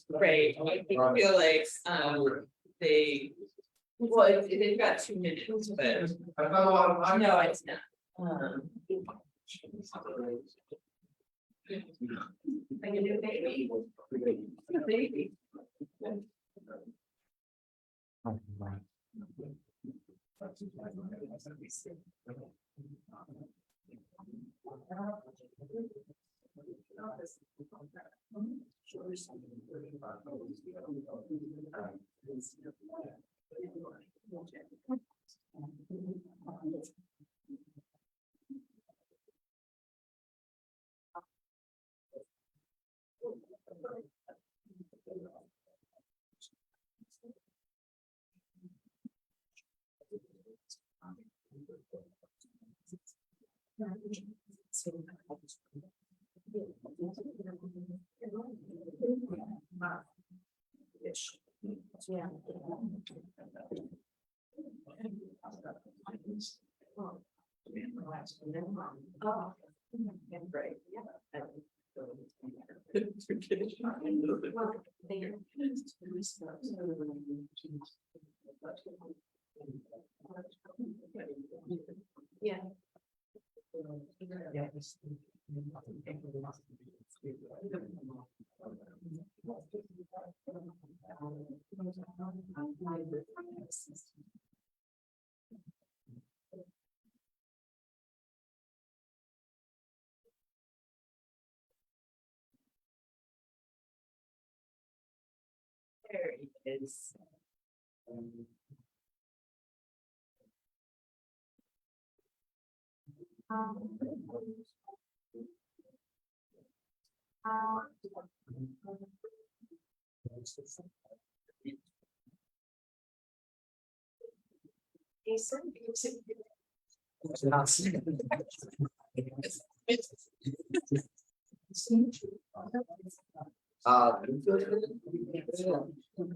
Right. I feel like they they've got 2 minutes, but no, it's not. I can do a baby. A baby. Yeah. Right. Yeah. There it is.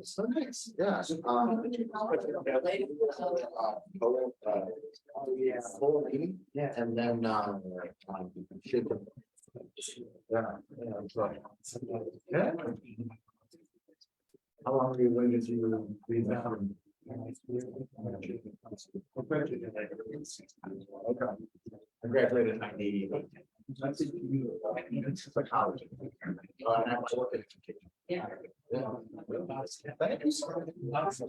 So nice, yeah. Full meeting, and then should. Yeah. How long are you waiting to be down? Okay. I graduated in 98. It's like college. And I was working. Yeah. Thank you so much.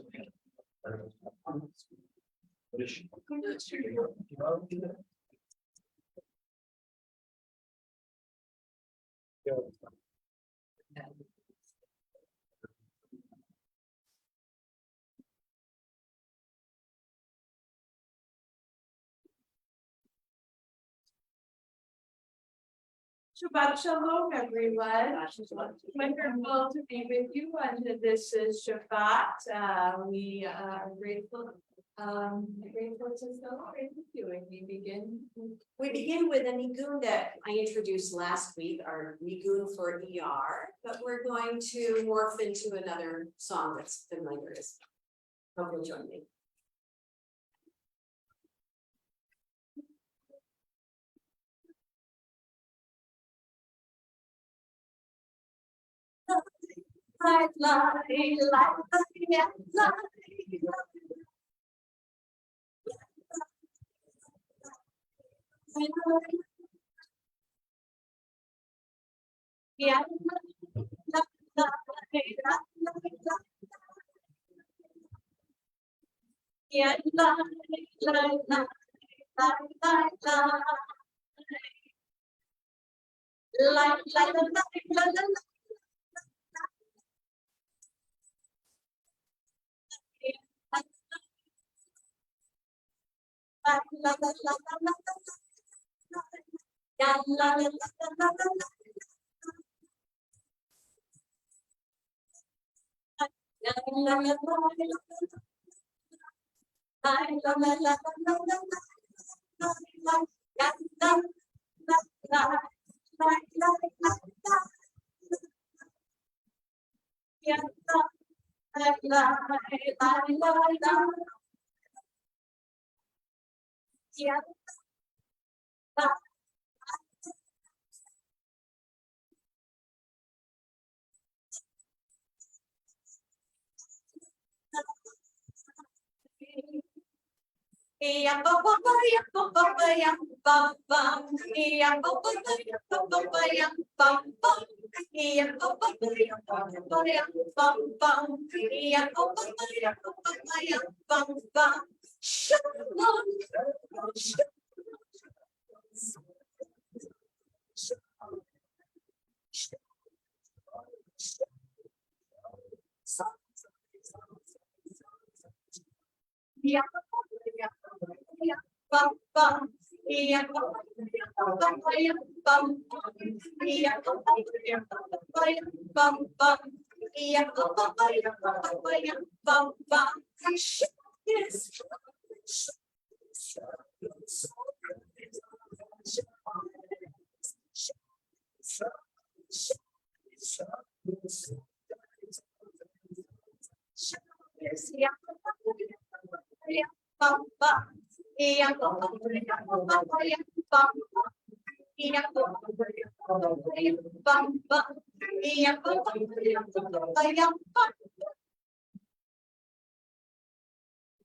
Shabbat Shalom, everyone. Wonderful to be with you on this is Shabbat. We are grateful to celebrate with you, and we begin with a nigun that I introduced last week, our nigun for ER, but we're going to morph into another song that's familiar. Hope you'll join me. Yeah.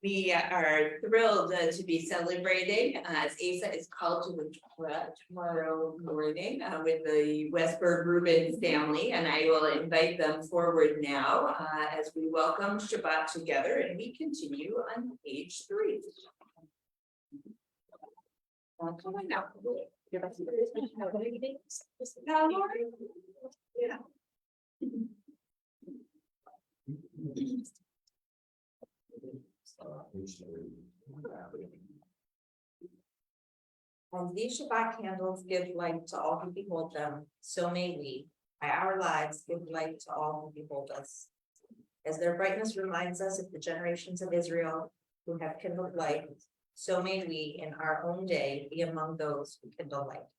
We are thrilled to be celebrating as Asa is called to the tomorrow morning with the Westberg Rubin family, and I will invite them forward now as we welcome Shabbat together, and we continue on page 3. Come on now. Yeah. As these Shabbat candles give light to all who behold them, so may we, by our lives, give light to all who behold us. As their brightness reminds us of the generations of Israel who have kindled light, so may we, in our own day, be among those who kindle light.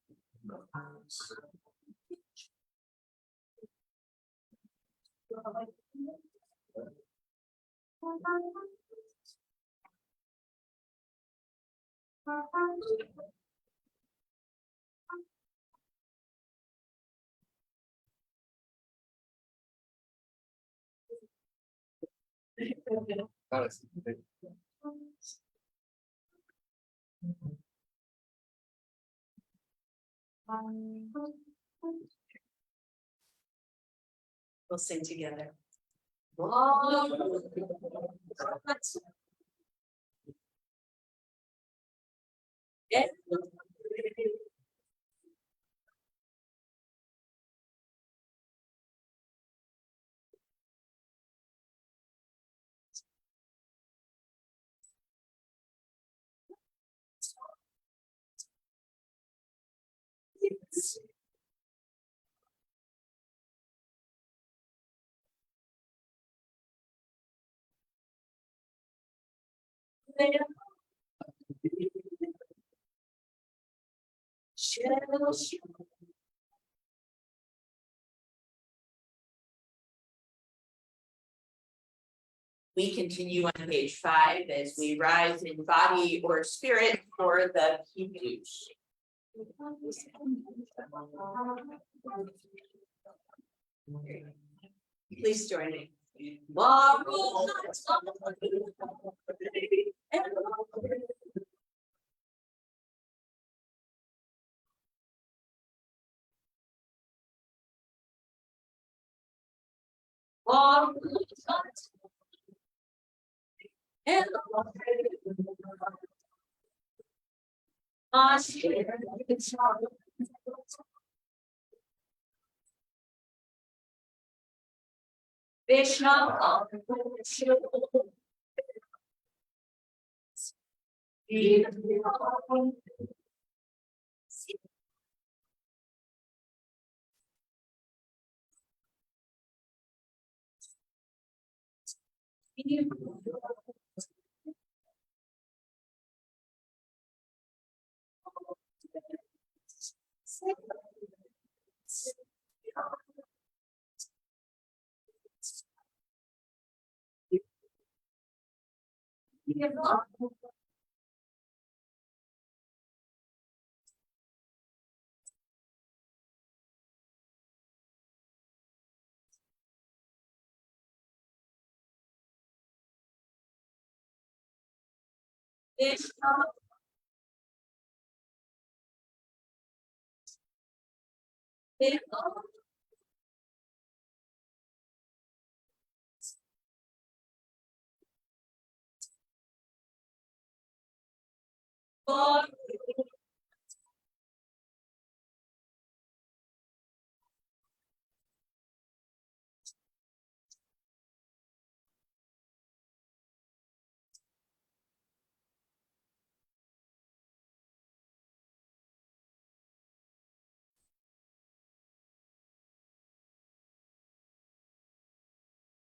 We'll sing together. We continue on page 5 as we rise in body or spirit for the Kiddush. Please join me.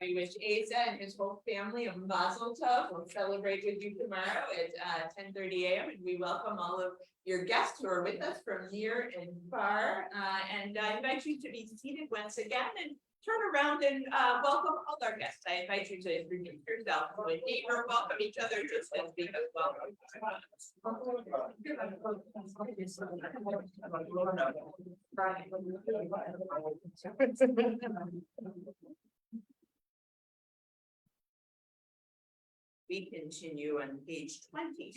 We wish Asa and his whole family a mazel tov. We'll celebrate with you tomorrow at 10:30 a.m. And we welcome all of your guests who are with us from near and far. And I invite you to be seated once again and turn around and welcome all our guests. I invite you to introduce yourself and neighbor, welcome each other just as we have welcomed. We continue on page 20.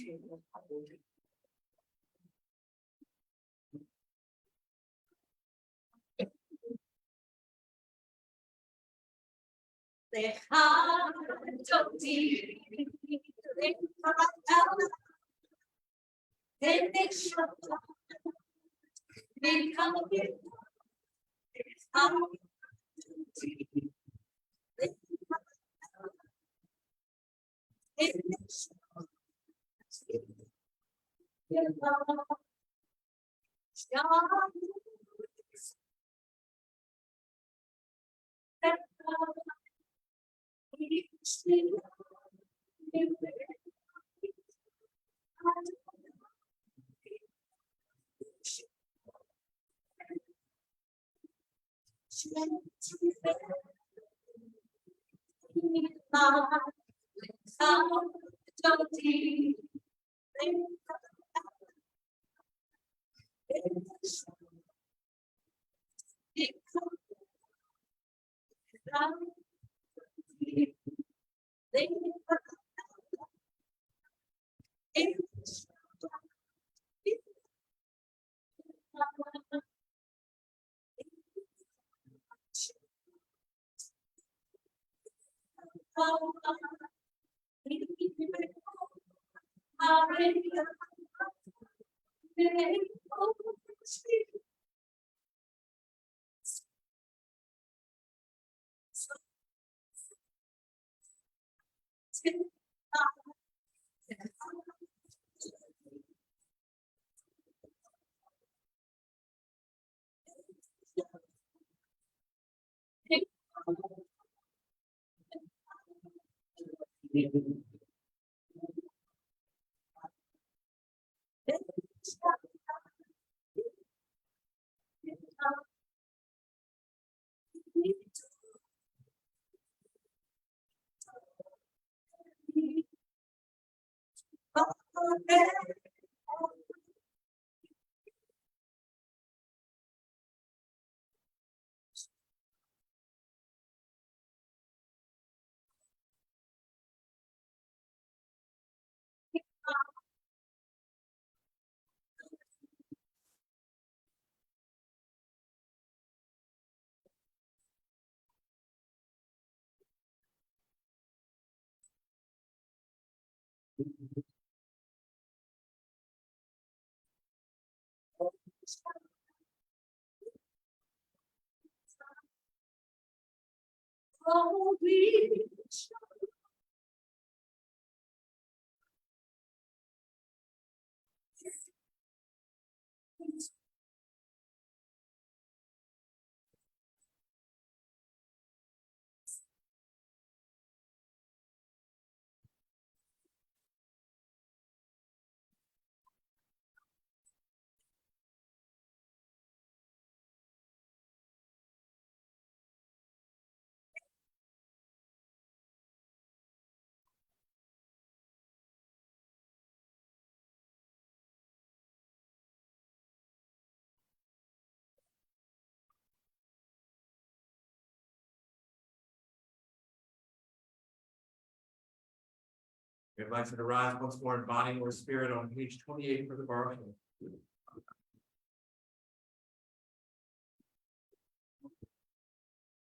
We invite you to rise once more in body or spirit on page 28 for the bar.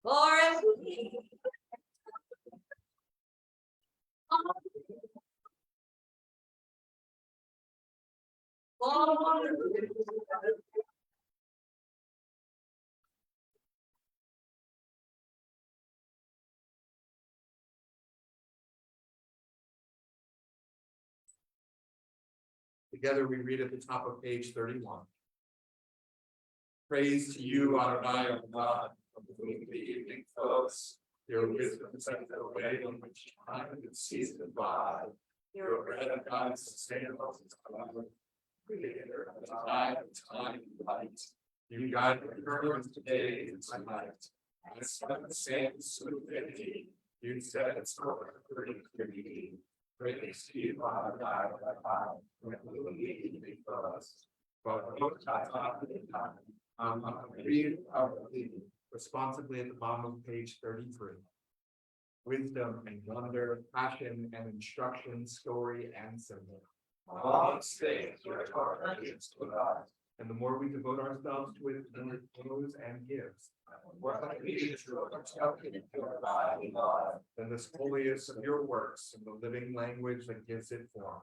Lauren. Together we read at the top of page 31. Praise to you, Adonai, our God, from whom the evening flows. Your wisdom sets the way on which time and season by. Your bread and God sustainable is clever. Creator of time and light. You guide the currents today and tonight. I set the saints with divinity. You set its course for eternity. Praise to you, Adonai, our God, from whom the evening flows. Responsibly at the bottom of page 33. Wisdom and wonder, passion and instruction, story and symbol. All things are targets to God. And the more we devote ourselves to it, the more it flows and gives. Then this holiest of your works and the living language that gives it form.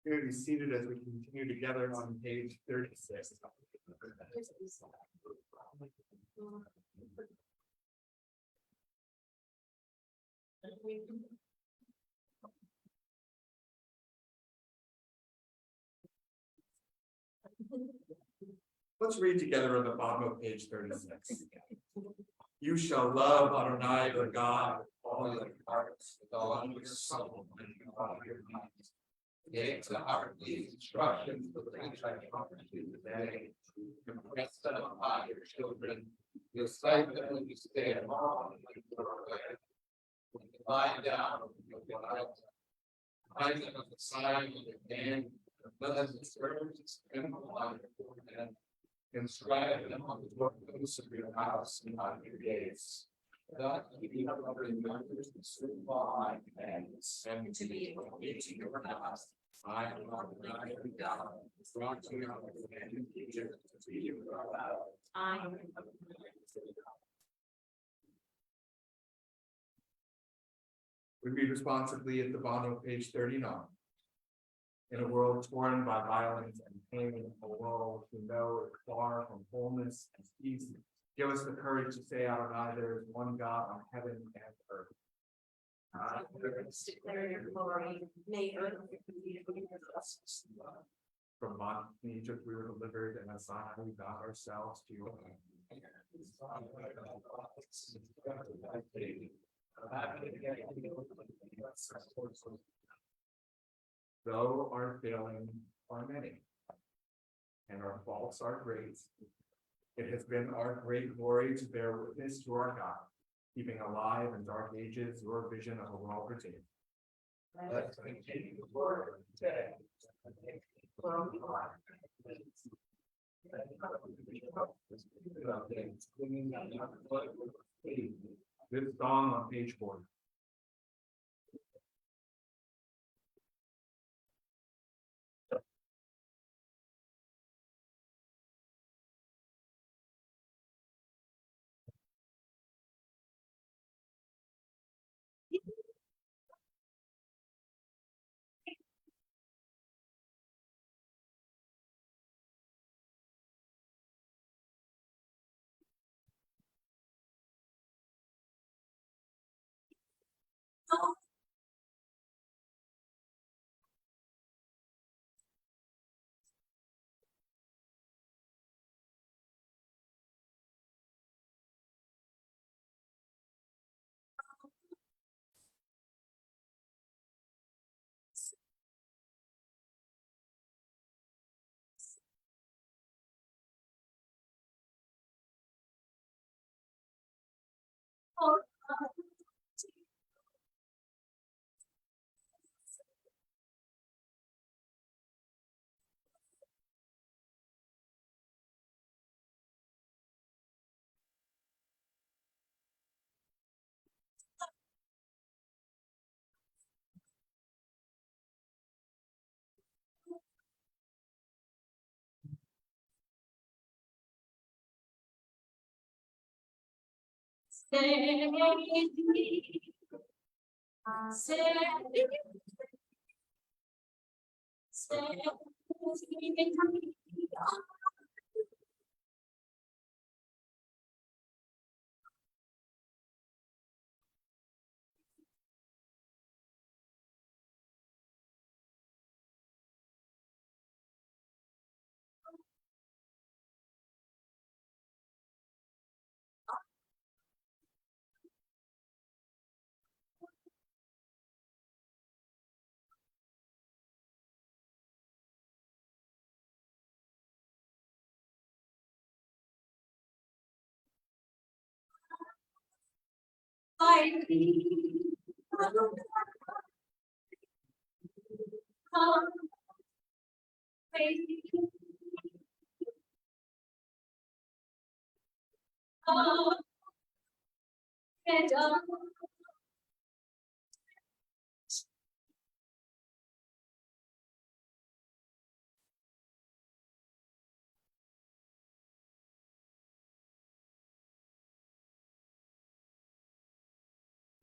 Here to be seated as we continue together on page 36. Let's read together at the bottom of page 36. You shall love Adonai your God with all your hearts, with all your soul, and with all your mind. Gave to heart these instructions, the things I promise you today. Impress them upon your children. You'll sight them when you stay at home and when you are away. When you lie down, you'll get out. Hide them at the side of your hand, and pleasant words and on your forehead. Inscribe them on the doorposts of your house and on your gates. That you have remembers the certain law and commandments, and to be obedient to your house. I am not your God, brought you out of the land of Egypt to be your God. I am. We read responsibly at the bottom of page 39. In a world torn by violence and pain, a world we know is far from wholeness and peace, give us the courage to say out loud, there is one God on heaven and earth. Declare your glory, may earth be justice. From bondage in Egypt we were delivered, and as I we bow ourselves to your Though our failings are many, and our faults are great, it has been our great glory to bear witness to our God, keeping alive in dark ages your vision of a world redeemed. Let's continue the word today. This song on page 4.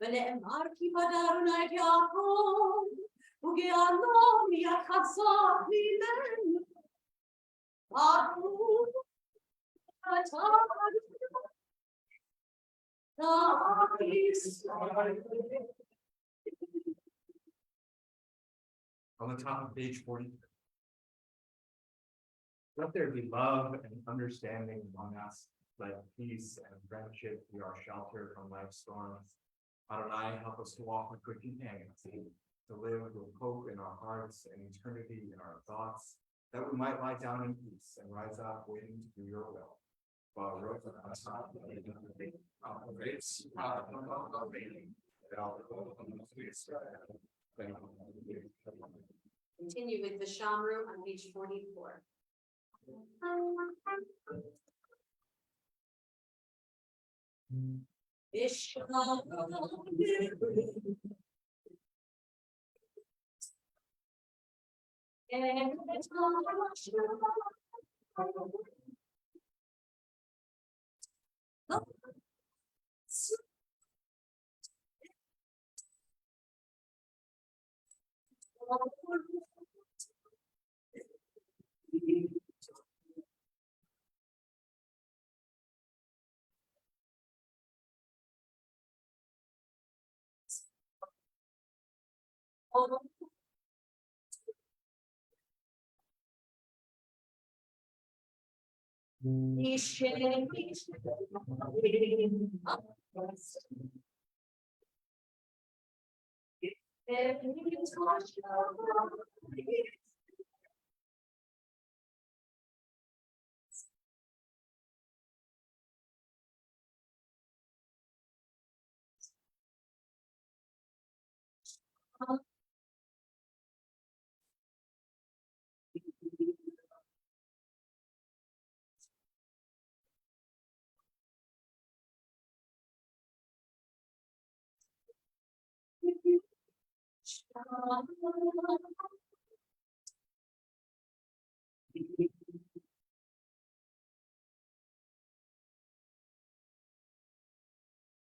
ונאמר כי בדרנה את יעקב, וגאלו מיחסו ממנו. ברוך אתה On the top of page 40. Let there be love and understanding among us. Let peace and friendship be our shelter from life's storms. Adonai, help us to walk with good companions, to live with hope in our hearts and eternity in our thoughts, that we might lie down in peace and rise up waiting to do your will. Continue with the Shamru on page 44.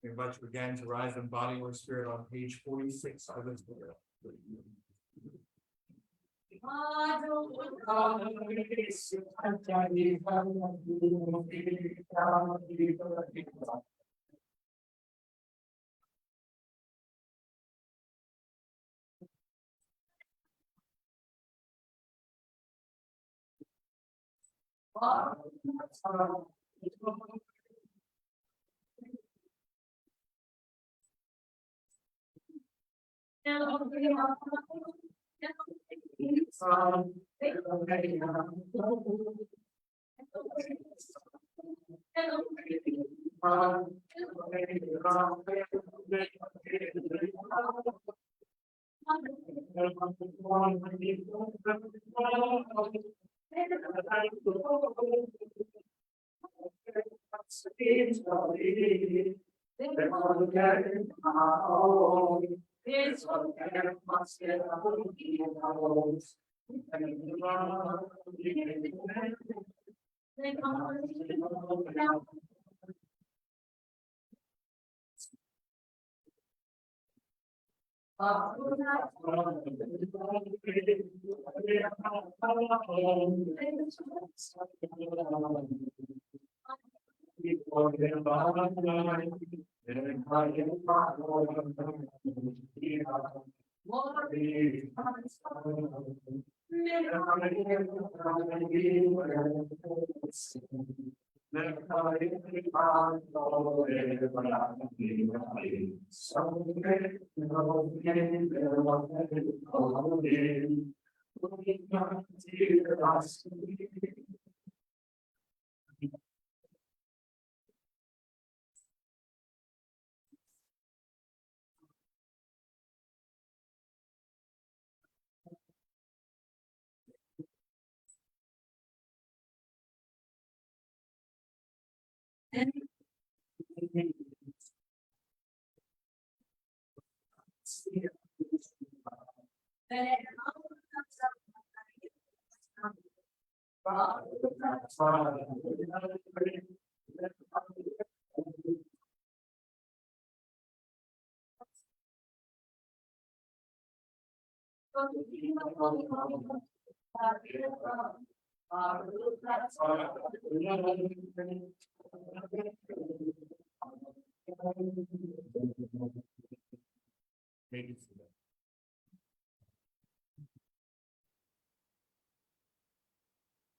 We invite you again to rise in body or spirit on page 46 of this book.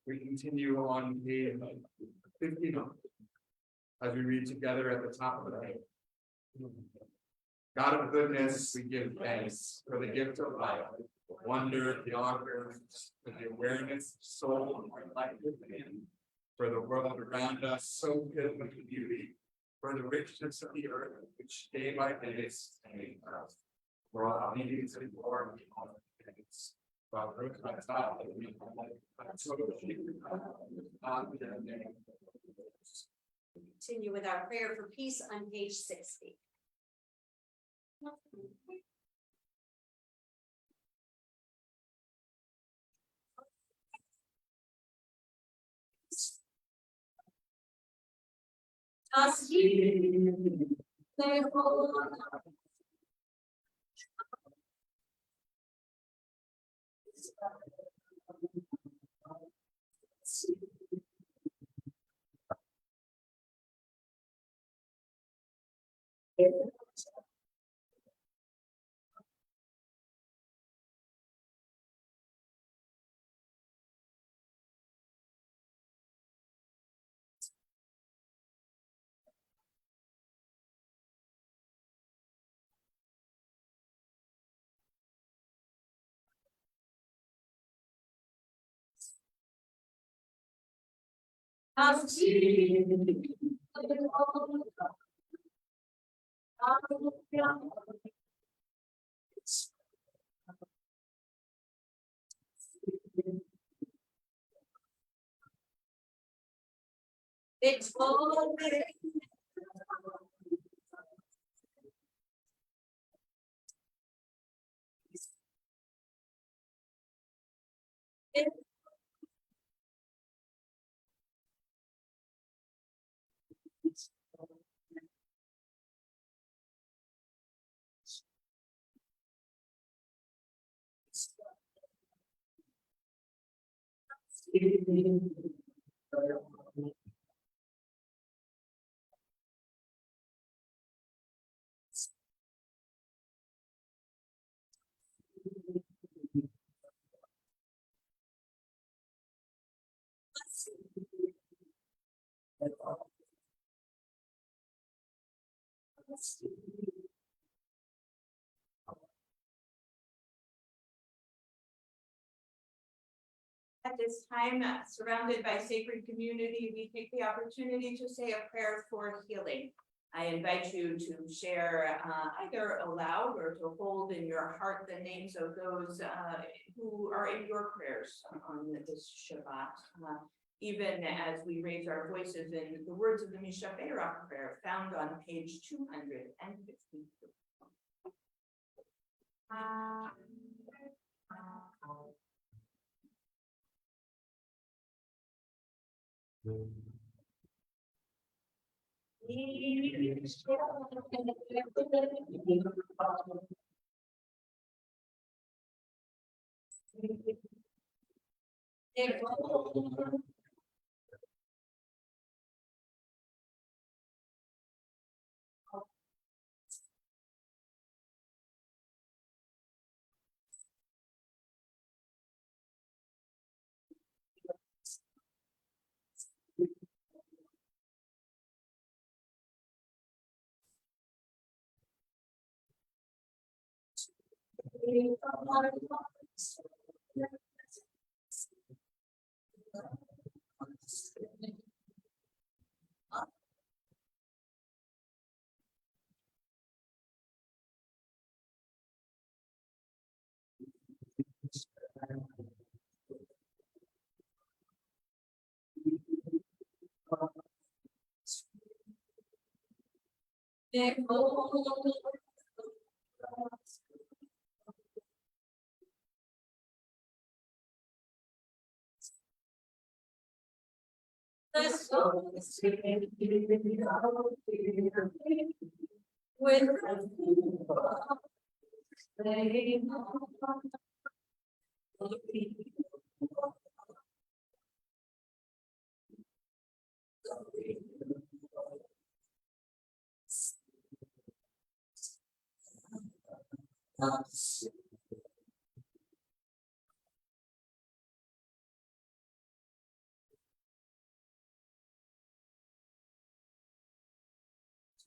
We continue on page 59. As we read together at the top of the page. God of goodness, we give thanks for the gift of life, the wonder, the honor, for the awareness of soul and life within, for the world around us so filled with beauty, for the richness of the earth, which day by day is sustaining us. For all needs and glory and all things. Continue with our prayer for peace on page 60. It's all At this time, surrounded by sacred community, we take the opportunity to say a prayer for healing. I invite you to share either aloud or to hold in your heart the names of those who are in your prayers on this Shabbat. Even as we raise our voices in the words of the Mishaberach prayer found on page 250.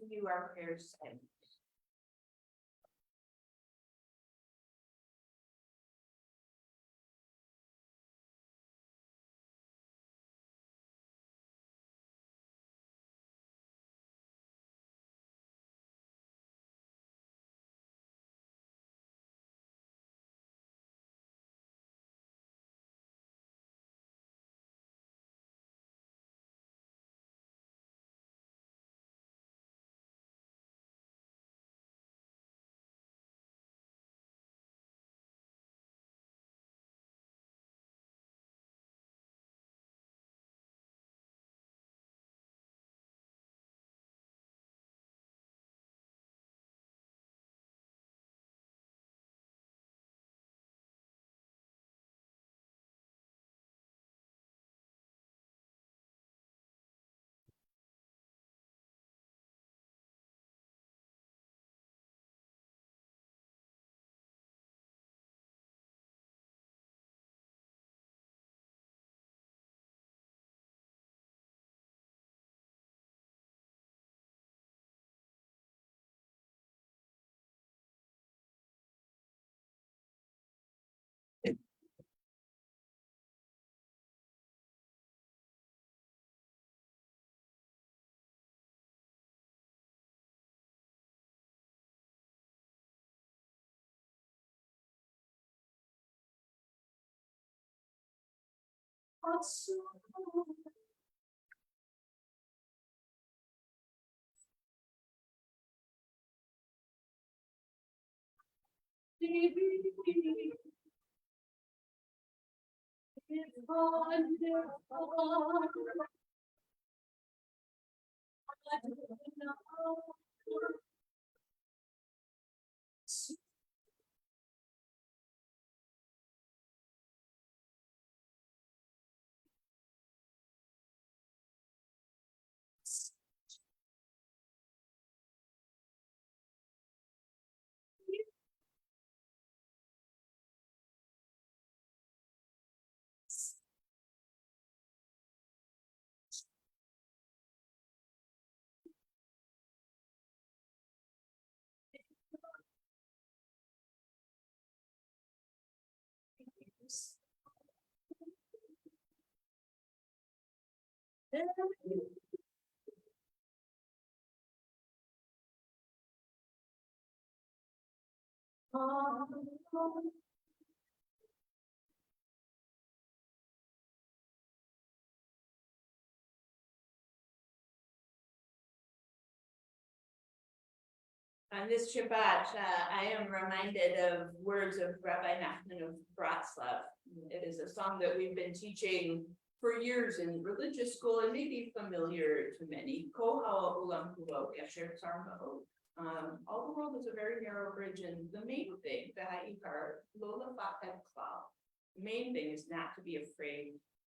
To you our prayers sent. On this Shabbat, I am reminded of words of Rabbi Nachman of Bratslav. It is a song that we've been teaching for years in religious school and may be familiar to many. Ko ha'olam kulo gesher tzar ma'od. All the world is a very narrow bridge, and the main thing, the ha'ikar, lo lefachad klal. The main thing is not to be afraid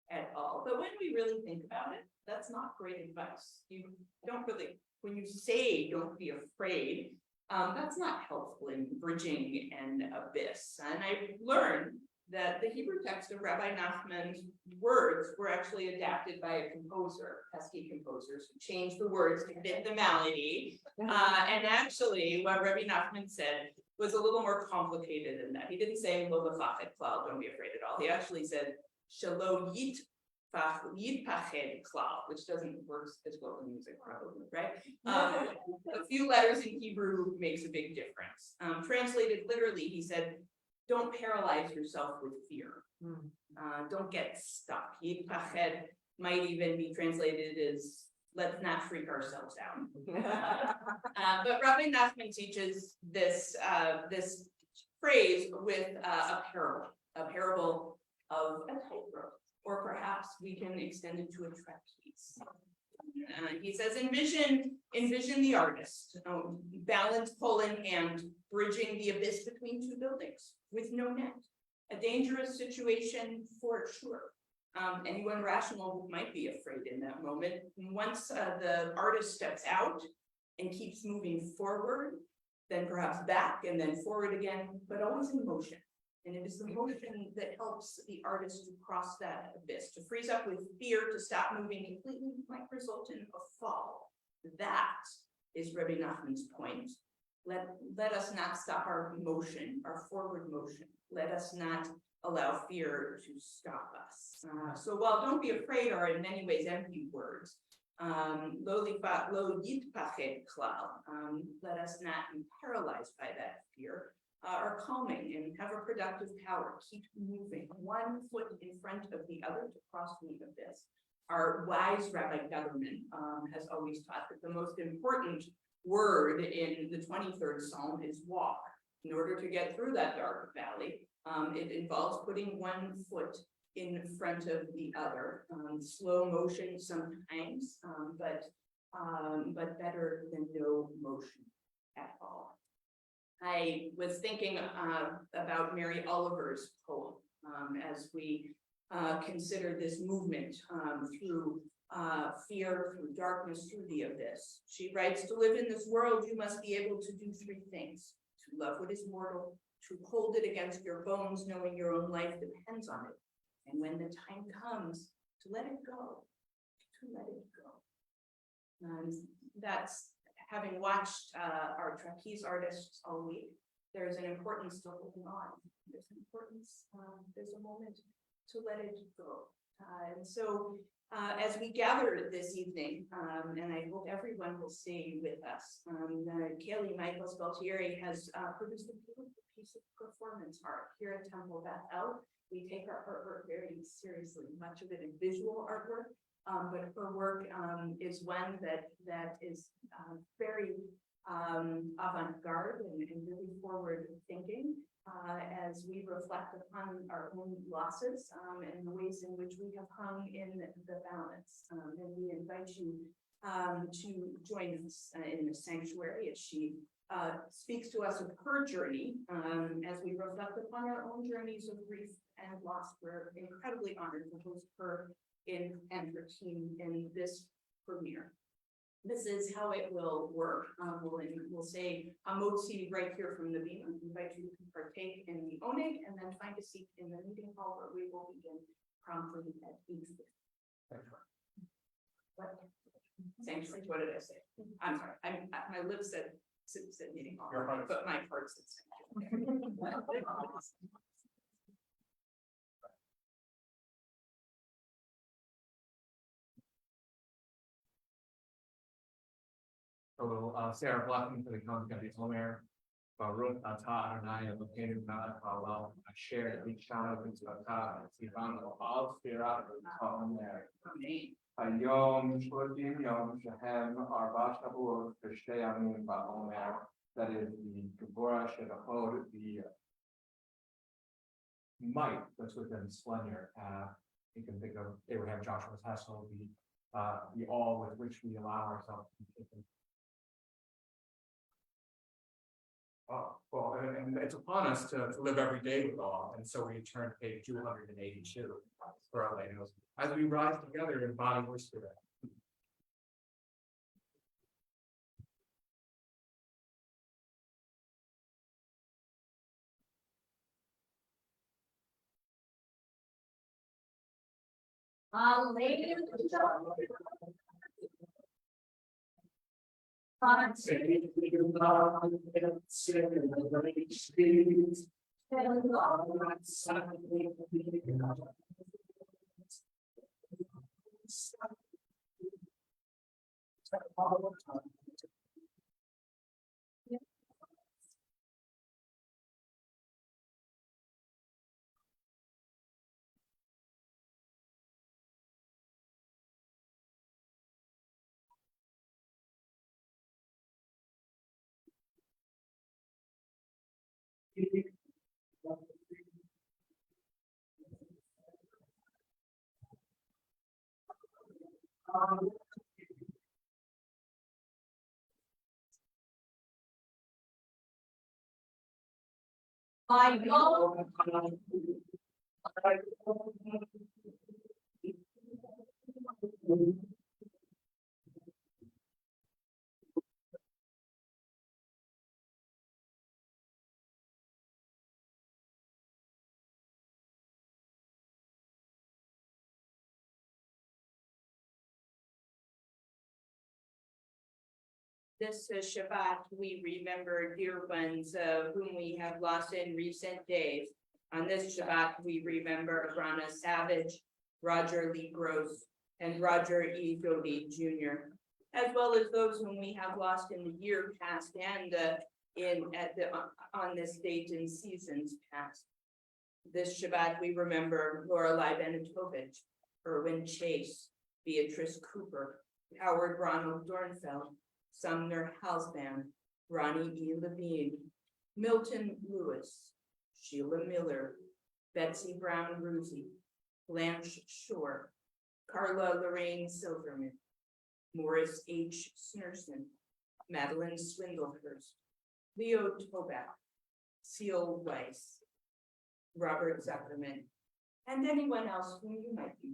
at all. But when we really think about it, that's not great advice. You don't really, when you say don't be afraid, that's not helpful in bridging an abyss. And I learned that the Hebrew text of Rabbi Nachman's words were actually adapted by a composer, pesky composers, who changed the words to fit the melody. And actually, what Rabbi Nachman said was a little more complicated than that. He didn't say lo lefachad klal, don't be afraid at all. He actually said shelo yitpached klal, which doesn't work as well in music, probably, right? A few letters in Hebrew makes a big difference. Translated literally, he said, don't paralyze yourself with fear. Don't get stuck. Yitpached might even be translated as let's not freak ourselves out. But Rabbi Nachman teaches this this phrase with a parable of a tightrope, or perhaps we can extend it to a trapeze. He says, envision the artist, balance pole in hand, bridging the abyss between two buildings with no net. A dangerous situation for sure. Anyone rational might be afraid in that moment. Once the artist steps out and keeps moving forward, then perhaps back and then forward again, but always in motion. And it is the motion that helps the artist to cross that abyss. To freeze up with fear, to stop moving completely might result in a fall. That is Rabbi Nachman's point. Let us not stop our motion, our forward motion. Let us not allow fear to stop us. So while don't be afraid are in many ways empty words, lo yitpached klal, let us not be paralyzed by that fear, are calming and have a productive power. Keep moving, one foot in front of the other to cross the abyss. Our wise Rabbi Gutterman has always taught that the most important word in the 23rd Psalm is walk. In order to get through that dark valley, it involves putting one foot in front of the other. Slow motion sometimes, but better than no motion at all. I was thinking about Mary Oliver's poem as we consider this movement through fear, through darkness, through the abyss. She writes, to live in this world, you must be able to do three things: to love what is mortal, to hold it against your bones, knowing your own life depends on it. And when the time comes, to let it go, to let it go. And that's, having watched our trapeze artists all week, there's an importance to holding on. There's an importance, there's a moment to let it go. And so as we gather this evening, and I hope everyone will stay with us, Kaylee Michael Spaltieri has produced a beautiful piece of performance art here at Temple Bethel. We take our artwork very seriously. Much of it is visual artwork, but her work is one that is very avant-garde and really forward thinking as we reflect upon our own losses and the ways in which we have hung in the balance. And we invite you to join us in the sanctuary as she speaks to us of her journey as we reflect upon our own journeys of grief and loss. We're incredibly honored to host her and her team in this premiere. This is how it will work. We'll say Hamotzi right here from the Bima. Invite you to partake in the oneg and then find a seat in the meeting hall where we will begin promptly at 8:50. What? Sanctuary, what did I say? I'm sorry, my lips said meeting hall, but my heart said sanctuary. So Sarah Blacking for the County Omer. Baruch atah Adonai Elokeinu melech haolam asher ishanu b'tzivatav tzivanu al sfirat v'tomer. Hayom shloshim yom shehem arba shavuot v'shtei yamim ba'omer. That is the Gevurah Shebachod, the might that's within splendor. You can think of Abraham Joshua's Hessel, the all with which we allow ourselves to be taken. Well, and it's upon us to live every day with awe, and so we turn to page 282 for our ladles as we rise together in body or spirit. I go. This Shabbat, we remember dear ones whom we have lost in recent days. On this Shabbat, we remember Rana Savage, Roger Lee Gross, and Roger E. Doty Jr., as well as those whom we have lost in the year past and on this date in seasons past. This Shabbat, we remember Lorelei Benetovich, Erwin Chase, Beatrice Cooper, Howard Ronald Dornfeld, Sumner Halsband, Ronnie E. Levine, Milton Lewis, Sheila Miller, Betsy Brown Ruzy, Blanche Shore, Carla Lorraine Silverman, Morris H. Snerson, Madeline Swindlehurst, Leo Toback, Seal Weiss, Robert Zuckerman, and anyone else whom you might be.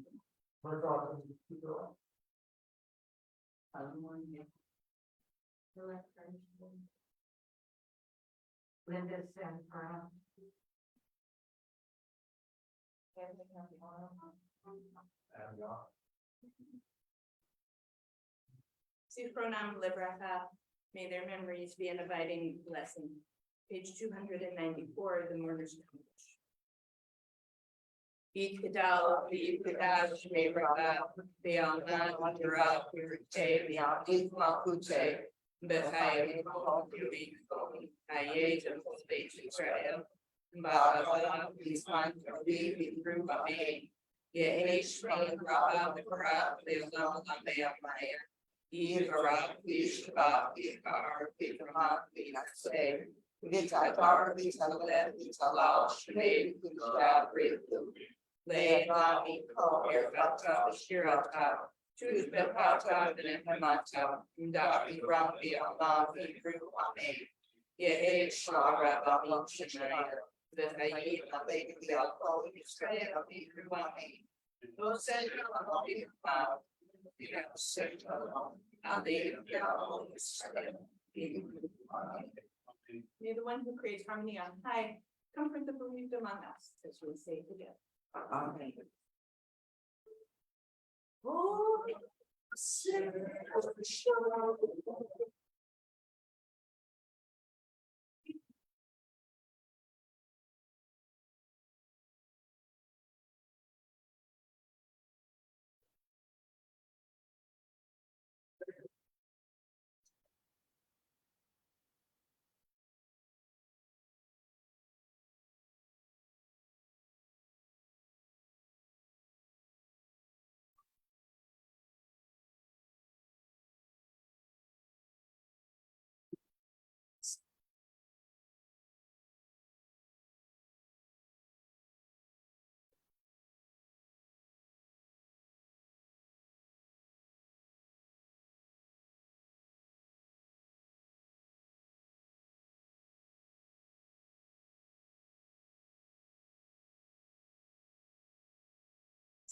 Linda Sanford. Sifronam Libraha, may their memories be an abiding blessing. Page 294, the mourner's accomplish. Ikadal, the Ikadash, Mebraha, the Alman, Wandera, Pirute, the Alkute, Behai, Aye, the Space Israel, Baba, Isman, the group of me, Yesh, Rabba, the Kara, the Lamaya Maya, Eva, the Shabbat, the Car, the Vermont, the Say, the Tatar, the Talet, the Talal, Shade, the Shab, Lay, Lami, Koher, Vata, Shirata, Choose Bepata, the Nehemata, Ndaki, Rambi, Allah, the Rupame, Ye, Shara, Babylon, Shanaya, the Hayi, the Lady, the Alcohol, the Straya, the Rupame. No send the cloud, you know, search alone. Now they May the one who creates harmony on high comfort the bereaved among us, as we say together. Amen. Oh,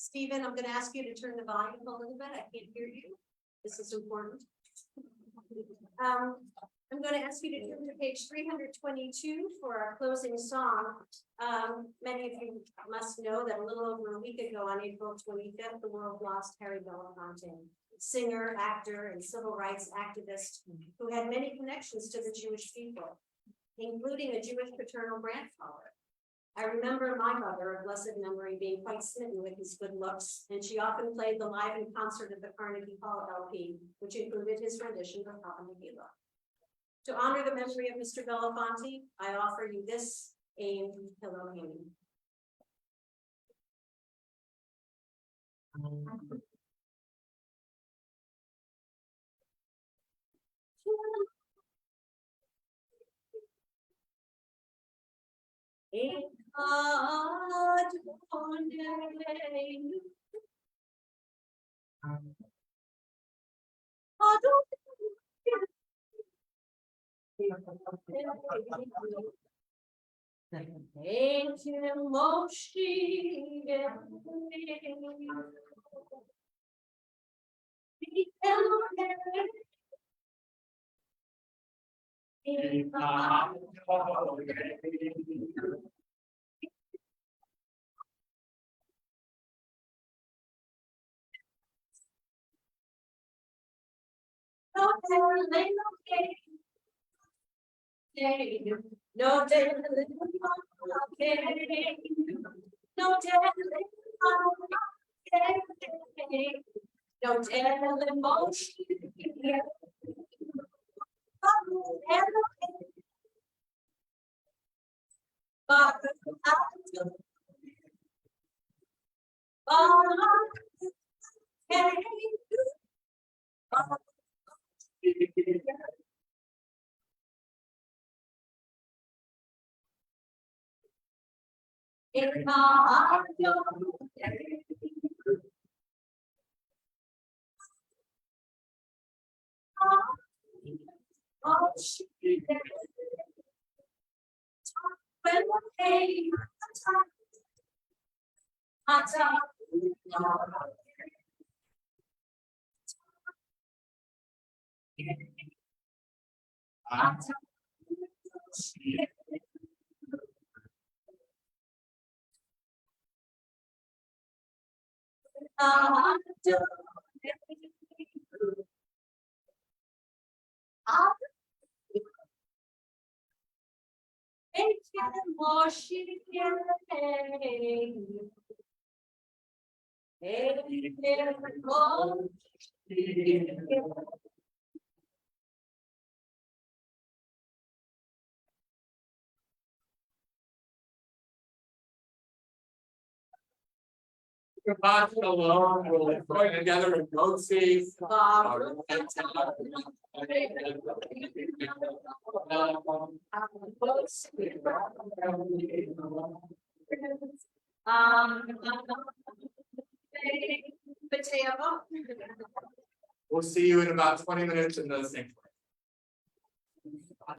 Stephen, I'm gonna ask you to turn the volume a little bit. I can't hear you. This is important. I'm gonna ask you to turn to page 322 for our closing song. Many of you must know that a little over a week ago, on April 25th, the world lost Harry Belafonte, singer, actor, and civil rights activist who had many connections to the Jewish people, including a Jewish paternal grandfather. I remember my mother of blessed memory being quite smitten with his good looks, and she often played the live in concert at the Carnegie Hall LP, which included his rendition of Papa Megillah. To honor the memory of Mr. Belafonte, I offer you this aimed pillow hymn. In God ordained. Ancient Moshe, no day, no in my heart, when the pain Shabbat shalom, we'll join together in Motzi. We'll see you in about 20 minutes in the sanctuary.